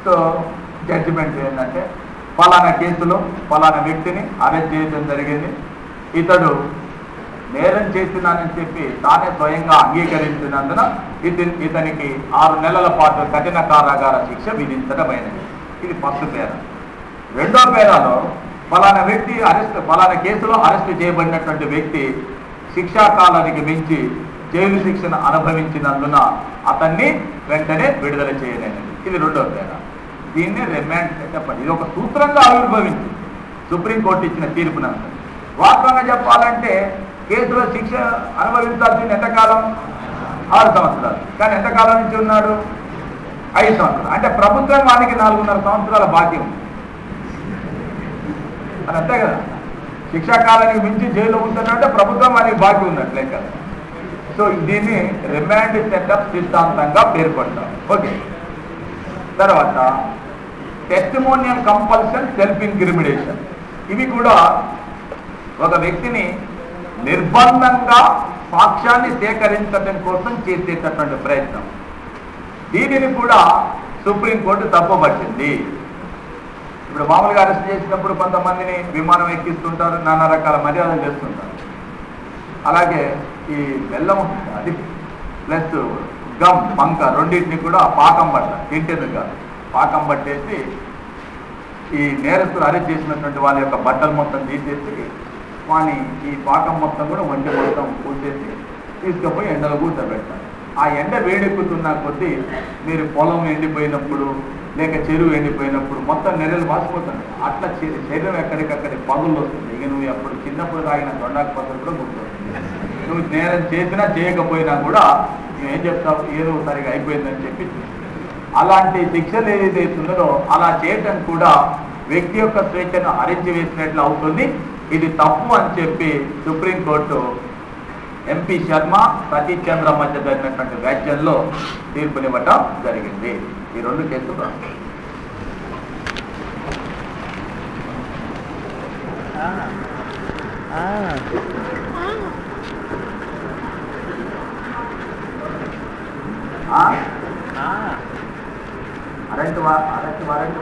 So judgement ఏంటంటే ఫలానా కేసులో ఫలానా వ్యక్తిని అరెస్ట్ చేయడం జరిగింది, ఇతడు నేరం చేసినానని చెప్పి తానే స్వయంగా అంగీకరించినందున ఇతనికి 6 నెలల పాటు కఠిన కారాగార శిక్ష విధించడమైనది. ఇది ఫస్ట్ పేరా. రెండో పేరాలో ఫలానా వ్యక్తి ఫలానా కేసులో అరెస్ట్ చేయబడినటువంటి వ్యక్తి శిక్షాకాలానికి మించి జైలు శిక్షను అనుభవించినందున అతన్ని వెంటనే విడుదల చేయలేనిది. ఇది రెండో పేరా. దీన్నే రిమాండ్ చెప్పండి. ఇది ఒక సూత్రంగా ఆవిర్భవించి సుప్రీంకోర్టు ఇచ్చిన తీర్పునంత. వాస్తవంగా చెప్పాలంటే కేసులో శిక్ష అనుభవించాల్సింది ఎంతకాలం? 6 సంవత్సరాలు. కానీ ఎంతకాలం నుంచి ఉన్నాడు? 5 సంవత్సరాలు. అంటే ప్రభుత్వం వానికి 4.5 సంవత్సరాల బాకీ ఉంది. అది అంతే కదా. శిక్షాకాలానికి మించి జైల్లో ఉంటున్నట్టే ప్రభుత్వం వానికి బాకీ ఉన్నట్లే కదా. సో దీన్ని రిమాండ్ సెటప్ సిద్ధాంతంగా పేర్కొంటాం. ఓకే. తర్వాత టెస్టిమోనియల్ కంపల్షన్, సెల్ఫ్ ఇంక్రిమినేషన్. ఇవి కూడా ఒక వ్యక్తిని నిర్బంధంగా సాక్ష్యాన్ని సేకరించడం కోసం చేసేటటువంటి ప్రయత్నం. దీనిని కూడా సుప్రీంకోర్టు తప్పుపట్టింది. ఇప్పుడు మామూలుగా అరెస్ట్ చేసినప్పుడు కొంతమందిని విమానం ఎక్కిస్తుంటారు, నానా రకాల మర్యాదలు చేస్తుంటారు. అలాగే ఈ బెల్లం అది ప్లస్ గమ్ పంక రెండింటిని కూడా పాకం పట్టాలి. తింటేందుకు కాదు, పాకం పట్టేసి ఈ నేరస్తులు అరెస్ట్ చేసినటువంటి వాళ్ళ యొక్క బట్టలు మొత్తం తీసేసి వాని ఈ పాకం మొత్తం కూడా ఒంటి మొత్తం పూసేసి తీసుకుపోయి ఎండలో కూర్చోబెట్టాలి. ఆ ఎండ వేడెక్కుతున్న కొద్దీ మీరు పొలం ఎండిపోయినప్పుడు లేక చెరువు ఎండిపోయినప్పుడు మొత్తం నెర్రలు వాసిపోతుంది. అట్లా శరీరం ఎక్కడికక్కడి పగుళ్ళు వస్తుంది. ఇక నువ్వు అప్పుడు చిన్నప్పుడు తాగిన దొండాకు పద్ధతి కూడా గుర్తొస్తుంది. నువ్వు నేరం చేసినా చేయకపోయినా కూడా నువ్వేం చెప్తావు, ఏదో సరిగా అయిపోయిందని చెప్పి. అలాంటి శిక్షలు ఏదైతే ఉన్నదో అలా చేయటం కూడా వ్యక్తి యొక్క స్వేచ్ఛను అరిచివేసినట్లు అవుతుంది. ఇది తప్పు అని చెప్పి సుప్రీంకోర్టు ఎంపీ శర్మ, సతీష్ చంద్ర మధ్య జరిగినటువంటి వ్యాఖ్యల్లో తీర్పునివ్వటం జరిగింది. ఈ 2 కేసులు అరెస్ట్ వారెంట్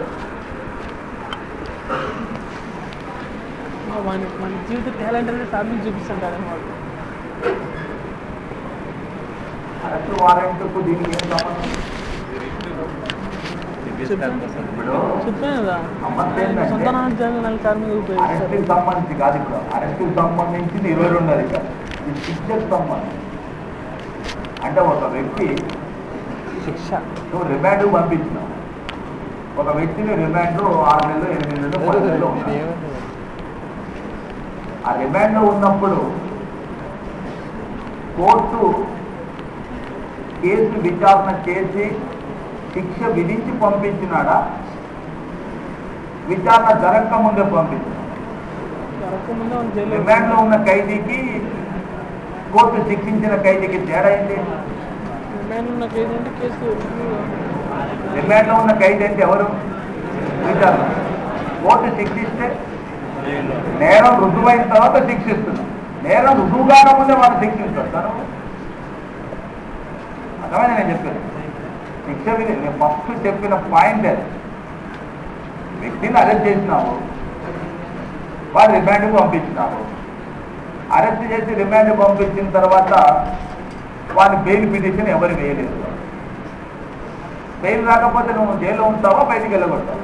మన జీవిత టాలెంట్ అనేది సాధించి చూపిస్తుంటారు. అరెస్ట్ వారెంట్కు దీనికి ఏం సంబంధం? చెప్పాను కదా, అరెస్ట్కి సంబంధించి కాదు. ఇప్పుడు అరెస్ట్కి సంబంధించింది 22 అది కాదు, ఇది శిక్షకు సంబంధించి. అంటే ఒక వ్యక్తి శిక్ష నువ్వు రిమాండ్ పంపించినావు, ఒక వ్యక్తిని రిమాండ్ 6 నెలలు 8 నెలలు 10 నెలలు ఉన్నాడు. ఆ రిమాండ్లో ఉన్నప్పుడు కోర్టు కేసు విచారణ చేసి శిక్ష విధించి పంపించినాడా, విచారణ జరగక ముందే పంపించినాడా? రిమాండ్లో ఉన్న ఖైదీకి కోర్టు శిక్షించిన ఖైదీకి తేడా ఏంటి? రిమాండ్లో ఉన్న ఖైదీ అంటే ఎవరు? విచారణ. కోర్టు శిక్షిస్తే నేరం రుజువైన తర్వాత శిక్షిస్తున్నాం. నేరం రుజువు కాకముందే వాళ్ళు శిక్షిస్తారు. అర్థమైనా నేను చెప్పాను? శిక్ష విధి నేను ఫస్ట్ చెప్పిన పాయింట్ అది. వ్యక్తిని అరెస్ట్ చేసినావు, వాడు రిమాండ్కి పంపించినావు. అరెస్ట్ చేసి రిమాండ్ పంపించిన తర్వాత వాడి బెయిల్ పిటిషన్ ఎవరు వేయలేదు. బెయిల్ రాకపోతే నువ్వు జైల్లో ఉంటావా, బయటికి వెళ్ళగొడతావు?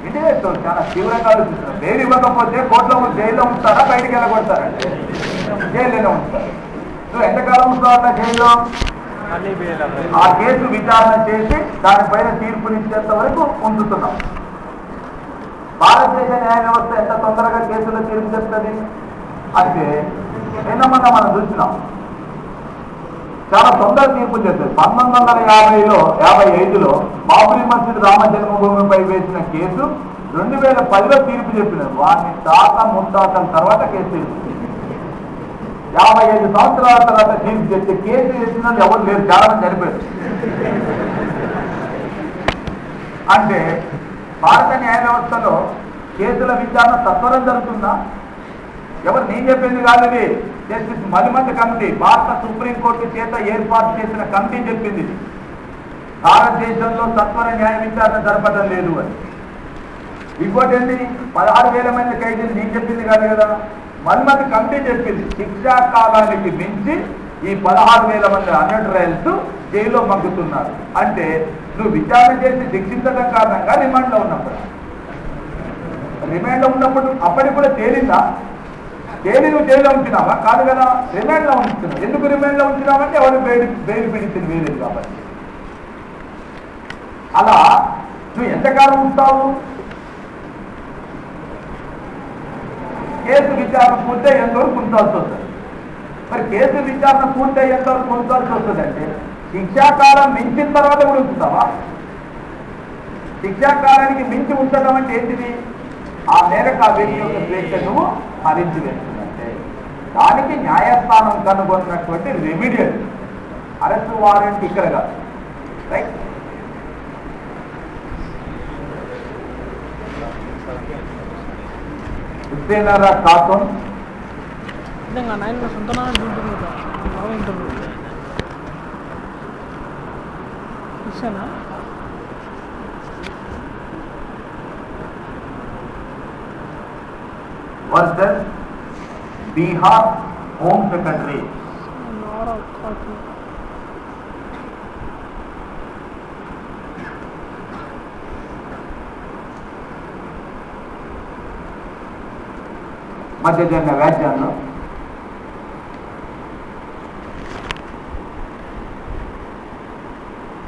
ఇదే చాలా తీవ్రంగా ఆలోచిస్తున్నారు. బెయిల్ ఇవ్వకపోతే కోర్టులో జైల్లో ఉంటారా, బయటికి వెళ్ళగొడతారంటే జైల్లోనే ఉంటారు. నువ్వు ఎంతకాలం ఉంటావు జైల్లో? ఆ కేసు విచారణ చేసి దానిపైన తీర్పునిచ్చేంత వరకు ఉంచుతున్నాం. భారతదేశ న్యాయ వ్యవస్థ ఎంత తొందరగా కేసులో తీర్పు చెప్తుంది అంటే నిన్న మనం చూసినాం. చాలా తొందర తీర్పులు చెప్తుంది. 1955లో బాబ్రీ మసీద్ రామ జన్మభూమిపై వేసిన కేసు 2010లో తీర్పు చెప్పినారు. వారిని తాత ముత్తాతల తర్వాత కేసు తీర్పు 55 సంవత్సరాల తర్వాత తీర్పు చెప్తే కేసు చేసిన ఎవరు లేరు, చాలా మంది చనిపోయారు. అంటే భారత న్యాయ వ్యవస్థలో కేసుల విచారణ సత్వరం జరుగుతుందా? ఎవరు నేను చెప్పింది కాదు, ఇది జస్టిస్ మలిమంత కమిటీ, భారత సుప్రీంకోర్టు చేత ఏర్పాటు చేసిన కమిటీ చెప్పింది. భారతదేశంలో సత్వర న్యాయ విచారణ జరపడం లేదు అని. ఇంకోటి ఏంటి, 16,000 మంది ఖైదీలు నేను చెప్పింది కాదు కదా, మన్మథ్ కమిటీ చెప్పింది. శిక్షా కాలానికి మించి ఈ 16,000 మంది అన్‌ట్రయల్స్ జైల్లో మగ్గుతున్నారు అంటే నువ్వు విచారణ చేసి శిక్షించడం కారణంగా రిమాండ్లో ఉన్నప్పుడు, రిమాండ్లో ఉన్నప్పుడు అప్పటికి కూడా తేలిందా? తేలి నువ్వు జైల్లో ఉంచినావా? కాదు కదా, రిమాండ్లో ఉంచుతున్నావు. ఎందుకు రిమాండ్లో ఉంచినావంటే ఎవరు బెయిల్ పిడిచింది వేరేది కాబట్టి. అలా నువ్వు ఎంతకాలం ఉంటావు? కేసు విచారణ పూర్తయ్యేంత వరకు ఉంచాల్సి వస్తుంది. మరి కేసు విచారణ పూర్తయ్యేంత వరకు ఉంచాల్సి వస్తుందంటే శిక్షాకాలం మించిన తర్వాత కూడా ఉంచుతావా? శిక్షాకాలానికి మించి ఉంచడం అంటే ఏంటిది? ఆ మేరకు ఆ వ్యక్తి యొక్క స్వేచ్ఛను హరించి వేస్తుందంటే దానికి న్యాయస్థానం కనుగొన్నటువంటి రెమిడియల్ అరెస్ట్ వారెంట్ ఇక్కడ కాదు. రైట్? హుస్సేనారా ఖాతున్ నిజంగా నాయన సొంత నాన్న ఉంటుంది బాగా ఉంటుంది ఇచ్చానా వర్సెస్ బీహార్ హోమ్ సెక్రటరీ. మధ్య జరిగిన వ్యాజ్యాల్లో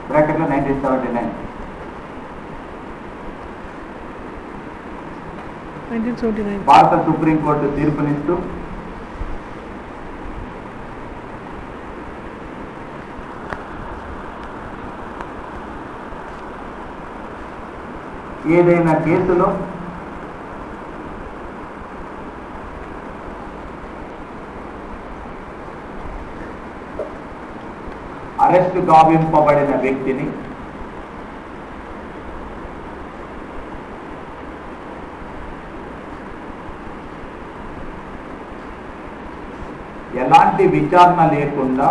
బ్రాకెట్లో 1979 భారత సుప్రీంకోర్టు తీర్పునిస్తూ ఏదైనా కేసులో అరెస్టు గావింపబడిన వ్యక్తిని ఎలాంటి విచారణ లేకుండా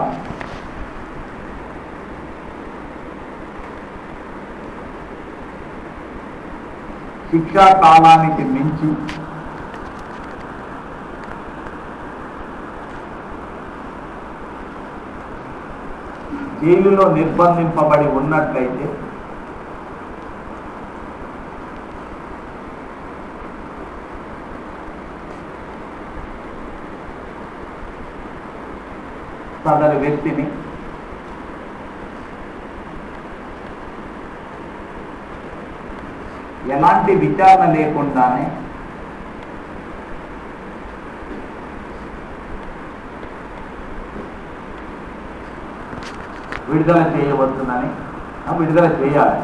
శిక్షా కాలానికి మించి జైలులో నిర్బంధింపబడి ఉన్నట్లయితే సదరు వ్యక్తిని ఎలాంటి విచారణ లేకుండానే విడుదల చేయవచ్చునని, విడుదల చేయాలి.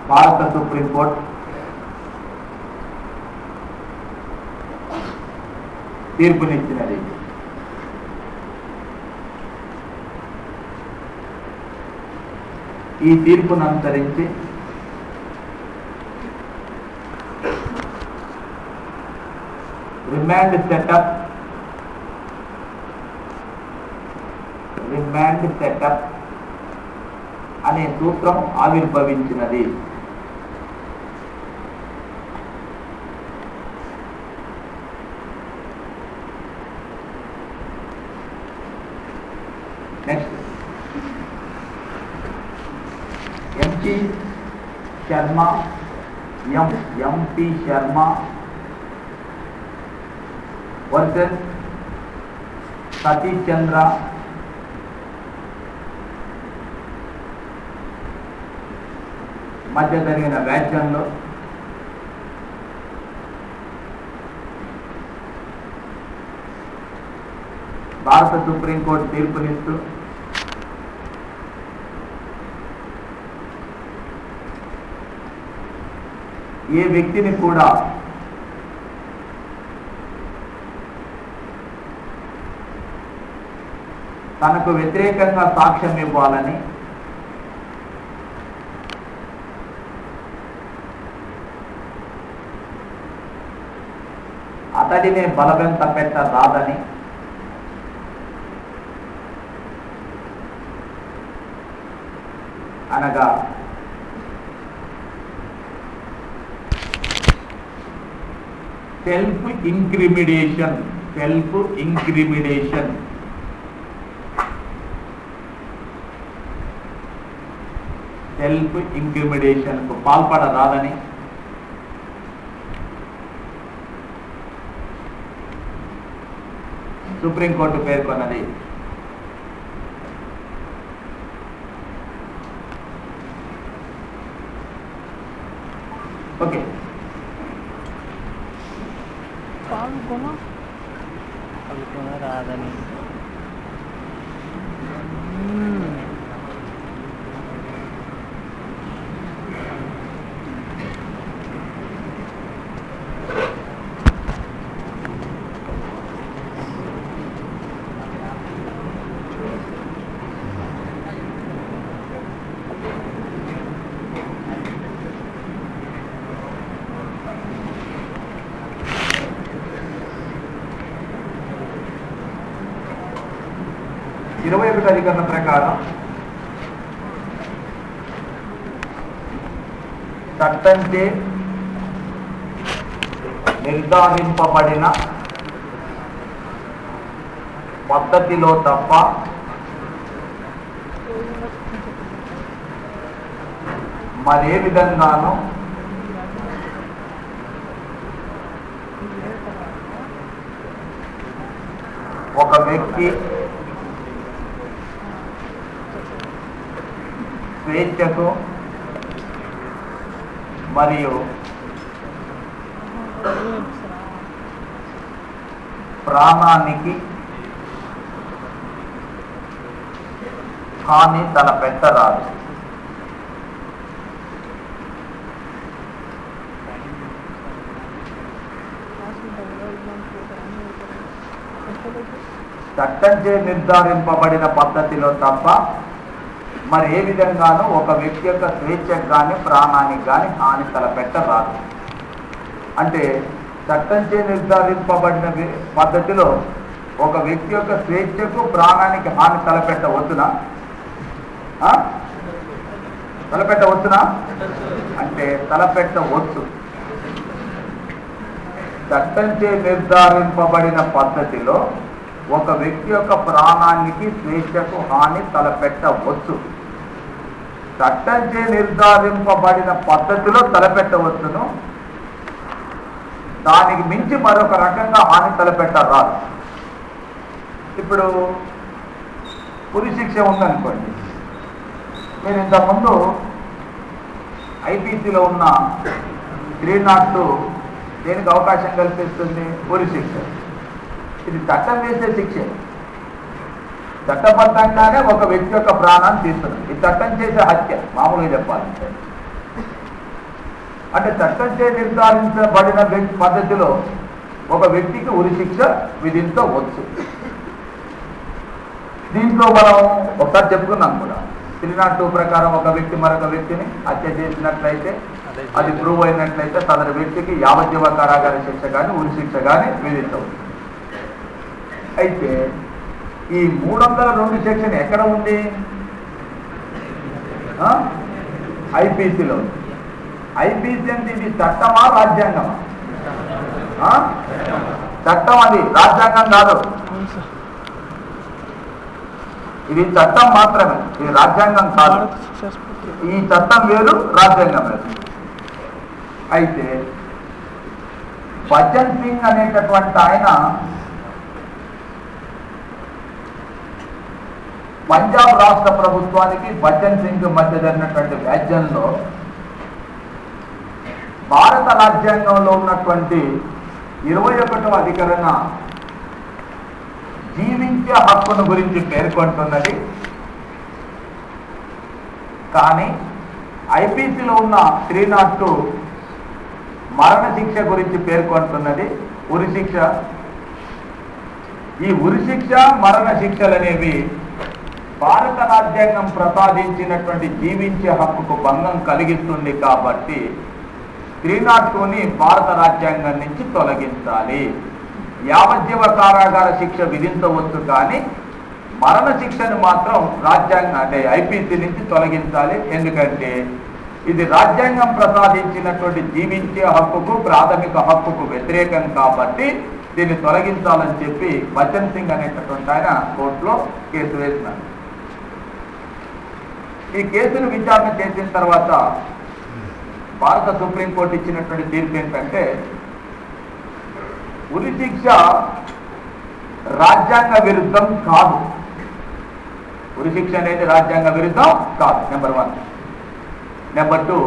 భారత సుప్రీంకోర్టు తీర్పునిచ్చినది. ఈ తీర్పును అనుసరించి రిమాండ్ సెటప్ అనే సూత్రం ఆవిర్భవించినది. Next MP Sharma versus Satish Chandra మధ్య జరిగిన వ్యాజ్యంలో భారత సుప్రీంకోర్టు తీర్పునిస్తూ ఏ వ్యక్తిని కూడా తనకు వ్యతిరేకంగా సాక్ష్యం ఇవ్వాలని అతడినే బలవంత పెట్టరాదని అనగా సెల్ఫ్ ఇంక్రిమిడేషన్. సెల్ఫ్ ఇంక్రిమిడేషన్ సెల్ఫ్ ఇంక్రిమిడేషన్కు పాల్పడరాదని సుప్రీంకోర్టు పేర్కొన్నది. ఓకే, రాదని అధికరణ ప్రకారం చట్టంచే నిర్ధారింపబడిన పద్ధతిలో తప్ప మరే విధంగానూ ఒక వ్యక్తి స్వేచ్ఛకు మరియు ప్రాణానికి హాని తలపెట్టరాదు. చట్టంచే నిర్ధారింపబడిన పద్ధతిలో తప్ప మరి ఏ విధంగానూ ఒక వ్యక్తి యొక్క స్వేచ్ఛకు కానీ ప్రాణానికి కానీ హాని తలపెట్టరాదు. అంటే చట్టంచే నిర్ధారింపబడిన పద్ధతిలో ఒక వ్యక్తి యొక్క స్వేచ్ఛకు ప్రాణానికి హాని తలపెట్టవచ్చునా? తలపెట్టవచ్చునా అంటే తలపెట్టవచ్చు. చట్టంచే నిర్ధారింపబడిన పద్ధతిలో ఒక వ్యక్తి యొక్క ప్రాణానికి స్వేచ్ఛకు హాని తలపెట్టవచ్చు. చట్టంచే నిర్ధారింపబడిన పద్ధతిలో తలపెట్టవచ్చును, దానికి మించి మరొక రకంగా హాని తలపెట్టరాదు. ఇప్పుడు ఉరిశిక్ష ఉందనుకోండి, మీరు ఇంతకుముందు ఐపీసీలో ఉన్న 302 దేనికి అవకాశం కల్పిస్తుంది? ఉరిశిక్ష. ఇది చట్టం వేసే శిక్ష. చట్టబద్ధంగానే ఒక వ్యక్తి యొక్క ప్రాణాన్ని తీస్తుంది. ఇది చట్టం చేసే హత్య మామూలుగా చెప్పాలంటే. అంటే చట్టం చే నిర్ధారించబడిన పద్ధతిలో ఒక వ్యక్తికి ఉరిశిక్ష విధించవచ్చు. దీంట్లో మనం ఒకసారి చెప్పుకున్నాం కూడా, 302 ప్రకారం ఒక వ్యక్తి మరొక వ్యక్తిని హత్య చేసినట్లయితే, అది ప్రూవ్ అయినట్లయితే సదరు వ్యక్తికి యావజ్జీవ కారాగార శిక్ష కానీ ఉరిశిక్ష కానీ విధించవచ్చు. అయితే ఈ 302 సెక్షన్ ఎక్కడ ఉంది? ఐపీసీలో. ఐపీసీ అంటే ఇది చట్టమా రాజ్యాంగమా? చట్టం, అది రాజ్యాంగం కాదు. ఇది చట్టం మాత్రమే, ఇది రాజ్యాంగం కాదు. ఈ చట్టం వేరు, రాజ్యాంగం వేరు. అయితే భజన్ సింగ్ అనేటటువంటి ఆయన పంజాబ్ రాష్ట్ర ప్రభుత్వానికి భజన్ సింగ్ మధ్య జరిగినటువంటి వ్యాజ్యంలో భారత రాజ్యాంగంలో ఉన్నటువంటి 21వ అధికరణ జీవించే హక్కును గురించి పేర్కొంటున్నది. కానీ ఐపీసీలో ఉన్న 302 మరణశిక్ష గురించి పేర్కొంటున్నది, ఉరిశిక్ష. ఈ ఉరిశిక్ష మరణశిక్షలు అనేవి భారత రాజ్యాంగం ప్రసాదించినటువంటి జీవించే హక్కుకు భంగం కలిగిస్తుంది. కాబట్టి 302ని భారత రాజ్యాంగం నుంచి తొలగించాలి. యావజ్జీవ కారాగార శిక్ష విధించవచ్చు, కానీ మరణ శిక్షను మాత్రం రాజ్యాంగం అంటే ఐపీసీ నుంచి తొలగించాలి. ఎందుకంటే ఇది రాజ్యాంగం ప్రసాదించినటువంటి జీవించే హక్కుకు, ప్రాథమిక హక్కుకు వ్యతిరేకం కాబట్టి దీన్ని తొలగించాలని చెప్పి బచ్చన్ సింగ్ అనేటటువంటి ఆయన కోర్టులో కేసు వేసినారు. ఈ కేసును విచారణ చేసిన తర్వాత భారత సుప్రీంకోర్టు ఇచ్చినటువంటి తీర్పు ఏంటంటే ఉరి శిక్ష రాజ్యాంగ విరుద్ధం కాదు. ఉరి శిక్ష అనేది రాజ్యాంగ విరుద్ధం కాదు, నెంబర్ 1. నెంబర్ 2,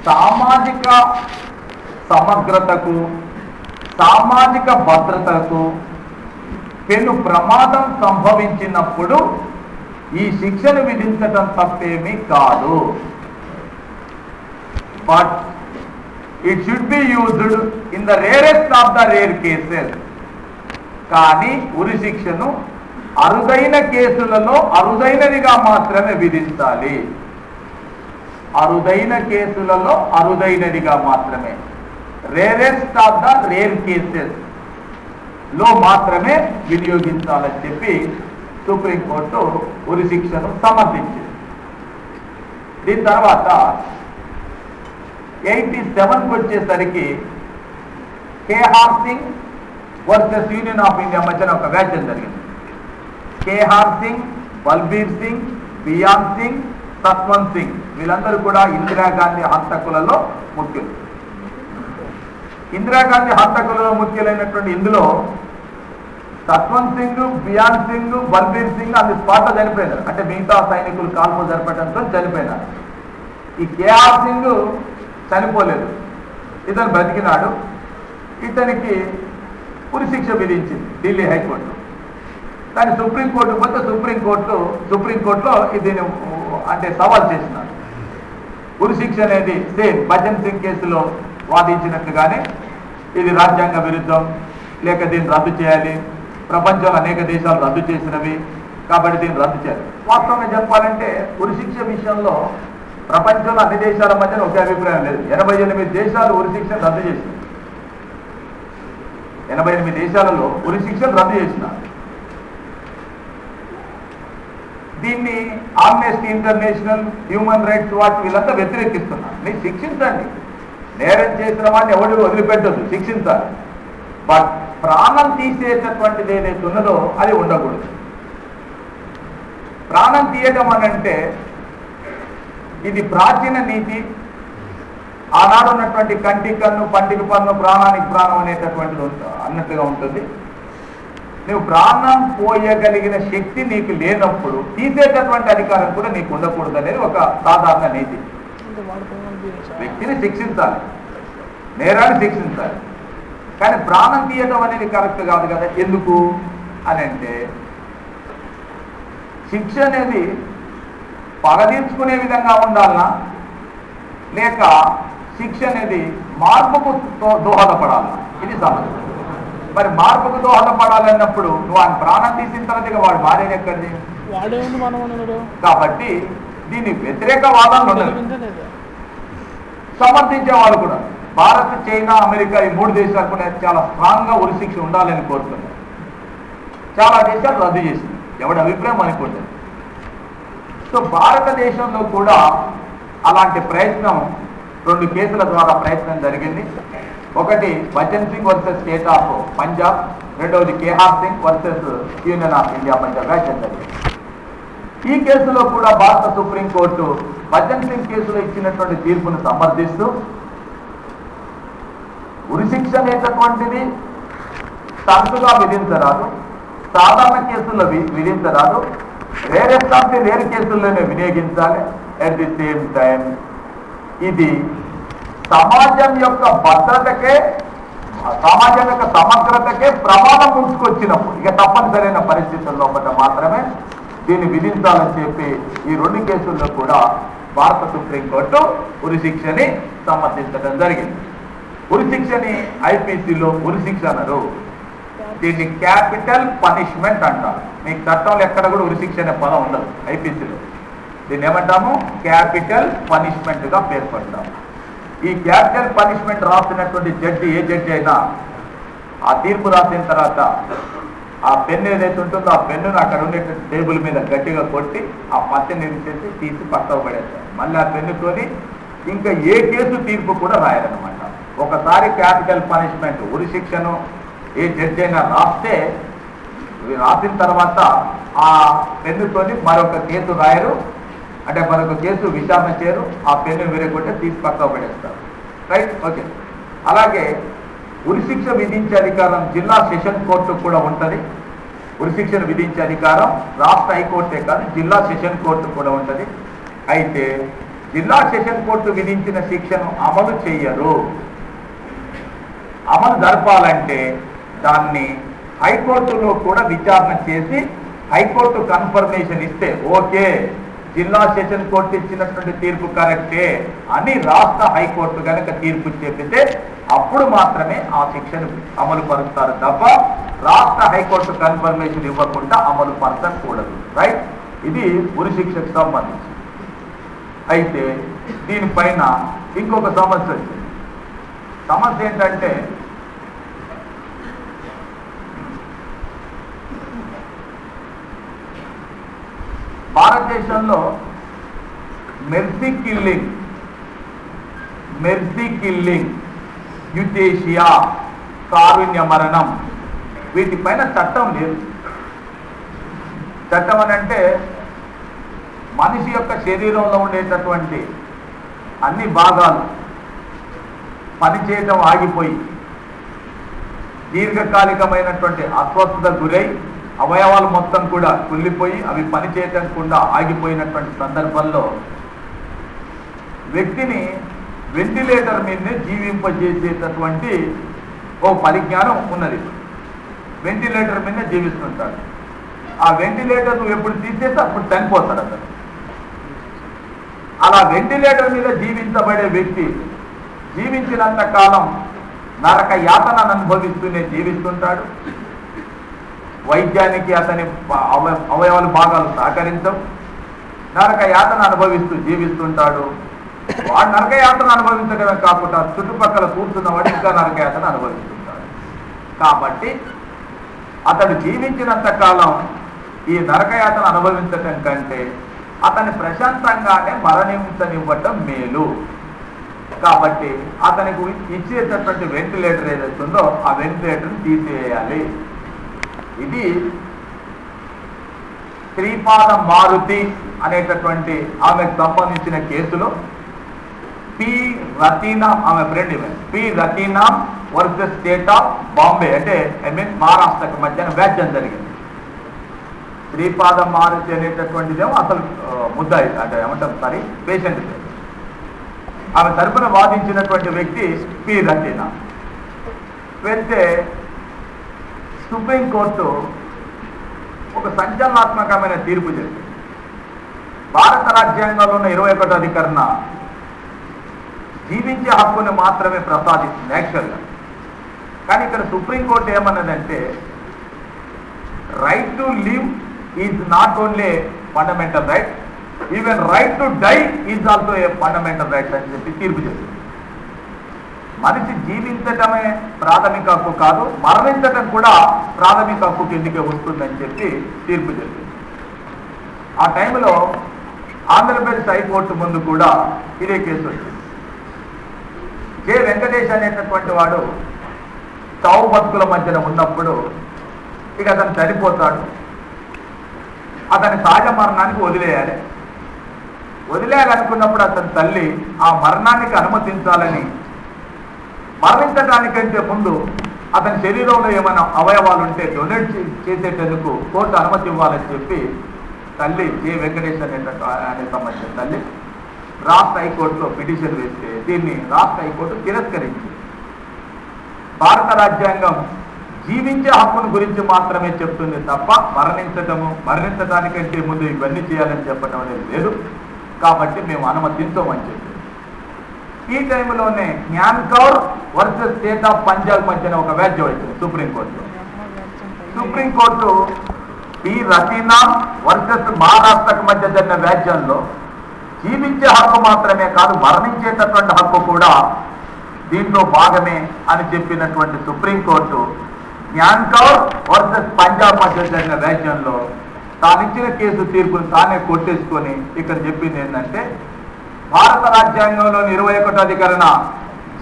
సామాజిక సమగ్రతకు, సామాజిక భద్రతకు పెను ప్రమాదం సంభవించినప్పుడు ఈ శిక్షను విధించడం తప్పేమీ కాదు. But it should be used in the rarest of the rare cases. కానీ ఉరి శిక్షను అరుదైన కేసులలో అరుదైనదిగా మాత్రమే విధించాలి. అరుదైన కేసులలో అరుదైనదిగా మాత్రమే, rarest of the rare cases లో మాత్రమే వినియోగించాలని చెప్పి సుప్రీంకోర్టు ఉరి శిక్షను సమర్థించింది. దీని తర్వాత 87కు వచ్చేసరికి Kehar Singh versus union of India మధ్యన ఒక వ్యాజ్యం జరిగింది. కేహార్ సింగ్, బల్బీర్ సింగ్, బియాన్ సింగ్, సత్వంత్ సింగ్ వీళ్ళందరూ కూడా ఇందిరాగాంధీ హంతకులలో ముఖ్యులు. ఇందిరాగాంధీ హంతకులలో ముఖ్యులైనటువంటి ఇందులో సత్వంత్ సింగ్, బియాన్ సింగ్, బల్బీర్ సింగ్ అది స్పాట్లో చనిపోయినారు. అంటే మిగతా సైనికులు కాల్పు జరపడంతో చనిపోయినారు. ఈ కేఆర్ సింగ్ చనిపోలేదు, ఇతను బ్రతికినాడు. ఇతనికి ఉరి శిక్ష విధించింది ఢిల్లీ హైకోర్టు. కానీ సుప్రీంకోర్టు పోతే సుప్రీంకోర్టులో దీన్ని అంటే సవాల్ చేసినారు. ఉరి శిక్ష అనేది సేమ్ బచ్చన్ సింగ్ కేసులో వాదించినట్లుగానే ఇది రాజ్యాంగ విరుద్ధం, లేక దీన్ని రద్దు చేయాలి, ప్రపంచంలో అనేక దేశాలు రద్దు చేసినవి కాబట్టి దీన్ని రద్దు చేయాలి. వాస్తవంగా చెప్పాలంటే ఉరి శిక్ష విషయంలో ప్రపంచంలో అన్ని దేశాల మధ్యన ఒకే అభిప్రాయం లేదు. 88 దేశాలు ఉరి శిక్షను రద్దు చేసినాయి. 88 దేశాలలో ఉరి శిక్షను రద్దు చేసినారు. దీన్ని Amnesty international, human rights watch వీళ్ళంతా వ్యతిరేకిస్తున్నారు. మీరు శిక్షించండి, నేరం చేసిన వాడిని ఎవరు వదిలిపెట్టద్దు, శిక్షించాలి. బట్ ప్రాణం తీసేటటువంటిది ఏదైతే ఉన్నదో అది ఉండకూడదు. ప్రాణం తీయడం అనంటే ఇది ప్రాచీన నీతి. ఆనాడు ఉన్నటువంటి కంటికి కన్ను, పంటికి పన్ను, ప్రాణానికి ప్రాణం అనేటటువంటిది అన్నట్టుగా ఉంటుంది. నువ్వు ప్రాణం పోయగలిగిన శక్తి నీకు లేనప్పుడు తీసేటటువంటి అధికారం కూడా నీకు ఉండకూడదు అనేది ఒక సాధారణ నీతి. వ్యక్తిని శిక్షించాలి, నేరాన్ని శిక్షించాలి, కానీ ప్రాణం తీయటం అనేది కరెక్ట్ కాదు కదా. ఎందుకు అని అంటే శిక్ష అనేది పగ తీర్చుకునే విధంగా ఉండాలనా, లేక శిక్ష అనేది మార్పుకు దోహదపడాలనా? ఇది సమస్య. మరి మార్పుకు దోహదపడాలన్నప్పుడు నువ్వు ఆయన ప్రాణం తీసిన తర్వాత వాడు మారేది ఎక్కడిది? కాబట్టి దీని వ్యతిరేక వాదనలు ఉన్నాయి, సమర్థించే వాళ్ళు కూడా. భారత్, చైనా, అమెరికా ఈ 3 దేశాలు కూడా చాలా స్ట్రాంగ్గా ఉరి శిక్ష ఉండాలని కోరుతున్నారు. చాలా దేశాలు రద్దు చేసింది, ఎవడి అభిప్రాయం అనుకుంటుంది. సో భారతదేశంలో కూడా అలాంటి ప్రయత్నం 2 కేసుల ద్వారా ప్రయత్నం జరిగింది. ఒకటి Bachan Singh versus state of Punjab, రెండవది Kehar Singh versus union of India మధ్య వ్యాఖ్య జరిగింది. ఈ కేసులో కూడా భారత సుప్రీంకోర్టు బచ్చన్ సింగ్ కేసులో ఇచ్చినటువంటి తీర్పును సమర్థిస్తూ ఉరి శిక్ష అనేటటువంటిది తరచుగా విధించరాదు, సాధారణ కేసుల్లో విధించరాదు, రేరెస్ట్ ఆఫ్ ది రేర్ కేసుల్లోనే వినియోగించాలి. అట్ ది సేమ్ టైం ఇది సమాజం యొక్క భద్రతకే, సమాజం యొక్క సమగ్రతకే ప్రమాదం ముంచుకొచ్చినప్పుడు ఇక తప్పనిసరైన పరిస్థితుల్లో మాత్రమే దీన్ని విధించాలని చెప్పి ఈ 2 కేసుల్లో కూడా భారత సుప్రీంకోర్టు ఉరి శిక్షని సమర్థించడం జరిగింది. ఉరి శిక్షని ఐపీసీలో ఉరి శిక్ష అనరు, దీన్ని క్యాపిటల్ పనిష్మెంట్ అంటారు. మీకు చట్టంలో ఎక్కడ కూడా ఉరి శిక్ష అనే పదం ఉండదు. ఐపీసీలో దీన్ని ఏమంటాము? క్యాపిటల్ పనిష్మెంట్గా పేర్కొంటాము. ఈ క్యాపిటల్ పనిష్మెంట్ రాసినటువంటి జడ్జి, ఏ జడ్జి అయినా ఆ తీర్పు రాసిన తర్వాత ఆ పెన్ను ఏదైతే ఉంటుందో ఆ పెన్నును అక్కడ ఉండేటువంటి టేబుల్ మీద గట్టిగా కొట్టి ఆ పచ్చని చేసి తీసి పక్కకు పడేస్తారు. మళ్ళీ ఆ పెన్నుతోని ఇంకా ఏ కేసు తీర్పు కూడా రాయాలన్నమాట. ఒకసారి క్యాపిటల్ పనిష్మెంట్ ఉరి శిక్షను ఏ జడ్జి అయినా రాస్తే రాసిన తర్వాత ఆ పెన్నుతోని మరొక కేసు రాయరు, అంటే మరొక కేసు విచారణ చేయరు, ఆ పెన్ను విరగొట్టి తీసి పక్కకు పడేస్తారు. Right, okay. అలాగే ఉరిశిక్ష విధించే అధికారం జిల్లా సెషన్ కోర్టు కూడా ఉంటుంది. ఉరిశిక్షను విధించే అధికారం రాష్ట్ర హైకోర్టే కాదు, జిల్లా సెషన్ కోర్టు కూడా ఉంటుంది. అయితే జిల్లా సెషన్ కోర్టు విధించిన శిక్షను అమలు చేయరు. అమలు జరపాలంటే దాన్ని హైకోర్టులో కూడా విచారణ చేసి హైకోర్టు కన్ఫర్మేషన్ ఇస్తే ఓకే జిల్లా సెషన్ కోర్టు ఇచ్చినటువంటి తీర్పు కరెక్టే అని రాష్ట్ర హైకోర్టు కనుక తీర్పు చెప్పితే అప్పుడు మాత్రమే ఆ శిక్షను అమలు పరుస్తారు తప్ప రాష్ట్ర హైకోర్టు కన్ఫర్మేషన్ ఇవ్వకుండా అమలు పరచకూడదు. రైట్, ఇది ఉరి శిక్షకు సంబంధించి. అయితే దీనిపైన ఇంకొక సమస్య వచ్చింది. సమస్య ఏంటంటే భారతదేశంలో మెర్సీ కిల్లింగ్, యుటేషియా, కారుణ్య మరణం వీటిపైన చట్టం లేదు. చట్టం అని అంటే మనిషి యొక్క శరీరంలో ఉండేటటువంటి అన్ని భాగాలు పనిచేయటం ఆగిపోయి దీర్ఘకాలికమైనటువంటి అస్వస్థత గురై అవయవాలు మొత్తం కూడా కుళ్ళిపోయి అవి పనిచేయకుండా ఆగిపోయినటువంటి సందర్భంలో వ్యక్తిని వెంటిలేటర్ మీదనే జీవింపజేసేటటువంటి ఓ పరిజ్ఞానం ఉన్నది. వెంటిలేటర్ మీదనే జీవిస్తుంటాడు. ఆ వెంటిలేటర్ నువ్వు ఎప్పుడు తీసేస్తే అప్పుడు చనిపోతాడు అతను. అలా వెంటిలేటర్ మీద జీవించబడే వ్యక్తి జీవించినంత కాలం నరక యాతనను అనుభవిస్తూనే జీవిస్తుంటాడు. వైద్యానికి అతని అవయవాలు భాగాలు సహకరించవు. నరక యాతన అనుభవిస్తూ జీవిస్తుంటాడు. వాడు నరక యాతన అనుభవించడమే కాకుండా చుట్టుపక్కల కూర్చున్నవాడు ఇంకా నరక యాతన అనుభవిస్తుంటాడు. కాబట్టి అతడు జీవించినంత కాలం ఈ నరకయాతన అనుభవించటం కంటే అతన్ని ప్రశాంతంగానే మరణించనివ్వటం మేలు. కాబట్టి అతనికి ఇచ్చేటటువంటి వెంటిలేటర్ ఏదైతే ఉందో ఆ వెంటిలేటర్ని తీసేయాలి. ఇది శ్రీపాద మారుతి అనేటటువంటి ఆమెకు సంబంధించిన కేసులో పి రతీనా, ఆమె ఫ్రెండ్ ఇవే, P Rathina versus state of Bombay, అంటే మహారాష్ట్రకు మధ్యన వ్యాజ్యం జరిగింది. శ్రీపాద మారుతి అనేటటువంటిదేమో అసలు ముద్దాయి, అంటే ఏమంటారు సారీ పేషెంట్. ఆమె తరపున వాదించినటువంటి వ్యక్తి పి రతీనా. వెళ్తే సుప్రీంకోర్టు ఒక సంచలనాత్మకమైన తీర్పు చెప్పింది. భారత రాజ్యాంగంలో ఉన్న 21వ అధికరణ జీవించే హక్కుని మాత్రమే ప్రసాదిస్తుంది యాక్చువల్గా. కానీ ఇక్కడ సుప్రీంకోర్టు ఏమన్నదంటే right to live is not only fundamental right, even right to die is also a fundamental right అని చెప్పి తీర్పు చెప్పింది. మనిషి జీవించటమే ప్రాథమిక హక్కు కాదు, మరణించటం కూడా ప్రాథమిక హక్కు కిందికే వస్తుందని చెప్పి తీర్పు చెప్పింది. ఆ టైంలో ఆంధ్రప్రదేశ్ హైకోర్టు ముందు కూడా ఇదే కేసు వచ్చింది. జె వెంకటేష్ అనేటటువంటి వాడు చావు బతుకుల మధ్యన ఉన్నప్పుడు ఇక అతను చనిపోతాడు. అతని సహజ మరణానికి వదిలేయాలనుకున్నప్పుడు అతని తల్లి ఆ మరణానికి అనుమతించాలని, మరణించడానికంటే ముందు అతని శరీరంలో ఏమైనా అవయవాలు ఉంటే డొనేట్ చేసేటందుకు కోర్టు అనుమతి ఇవ్వాలని చెప్పి తల్లి జె వెంకటేష్ అనే సంబంధించిన తల్లి రాష్ట్ర హైకోర్టులో పిటిషన్ వేస్తే దీన్ని రాష్ట్ర హైకోర్టు తిరస్కరించింది. భారత రాజ్యాంగం జీవించే హక్కును గురించి మాత్రమే చెప్తుంది తప్ప మరణించడానికంటే ముందు ఇవన్నీ చేయాలని చెప్పడం అనేది లేదు. కాబట్టి మేము అనుమతించమని చెప్పి ఈ టైంలోనే Gyan Kaur versus state of Punjab మధ్యన ఒక వ్యాజ్యం వచ్చింది సుప్రీంకోర్టులో. సుప్రీంకోర్టు పి రతీనా వర్సెస్ మహారాష్ట్రకు మధ్య జరిగిన వ్యాజ్యంలో జీవించే హక్కు మాత్రమే కాదు మరణించేటటువంటి హక్కు కూడా దీంట్లో భాగమే అని చెప్పినటువంటి సుప్రీంకోర్టు జ్ఞాన్ కౌర్ వర్సెస్ పంజాబ్ మధ్య జరిగిన వ్యాజ్యంలో తానిచ్చిన కేసు తీర్పును తానే కొట్టేసుకొని ఇక్కడ చెప్పింది ఏంటంటే భారత రాజ్యాంగంలోని 21వ అధికరణ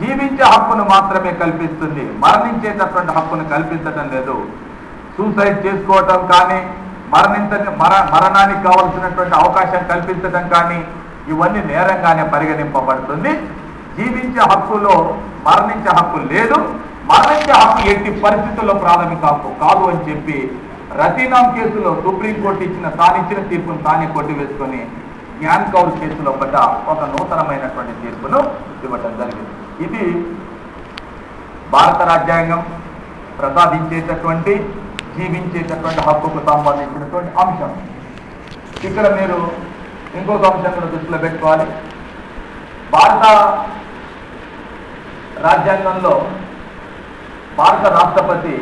జీవించే హక్కును మాత్రమే కల్పిస్తుంది, మరణించేటటువంటి హక్కును కల్పించటం లేదు. సూసైడ్ చేసుకోవటం కానీ మరణానికి కావలసినటువంటి అవకాశం కల్పించటం కానీ ఇవన్నీ నేరంగానే పరిగణింపబడుతుంది. జీవించే హక్కులో మరణించే హక్కు లేదు, మరణించే హక్కు ఎట్టి పరిస్థితుల్లో ప్రాథమిక హక్కు కాదు అని చెప్పి రతీనాం కేసులో సుప్రీంకోర్టు తానిచ్చిన తీర్పును తానే కొట్టివేసుకొని జ్ఞాన్ కౌర్ కేసులో పడ్డ ఒక నూతనమైనటువంటి తీర్పును ఇవ్వటం జరిగింది. ఇది భారత రాజ్యాంగం ప్రసాదించేటటువంటి జీవించేటటువంటి హక్కుకు సంబంధించినటువంటి అంశం. ఇక్కడ మీరు ఇంకొక అంశం కూడా దృష్టిలో పెట్టుకోవాలి. భారత రాజ్యాంగంలో భారత రాష్ట్రపతి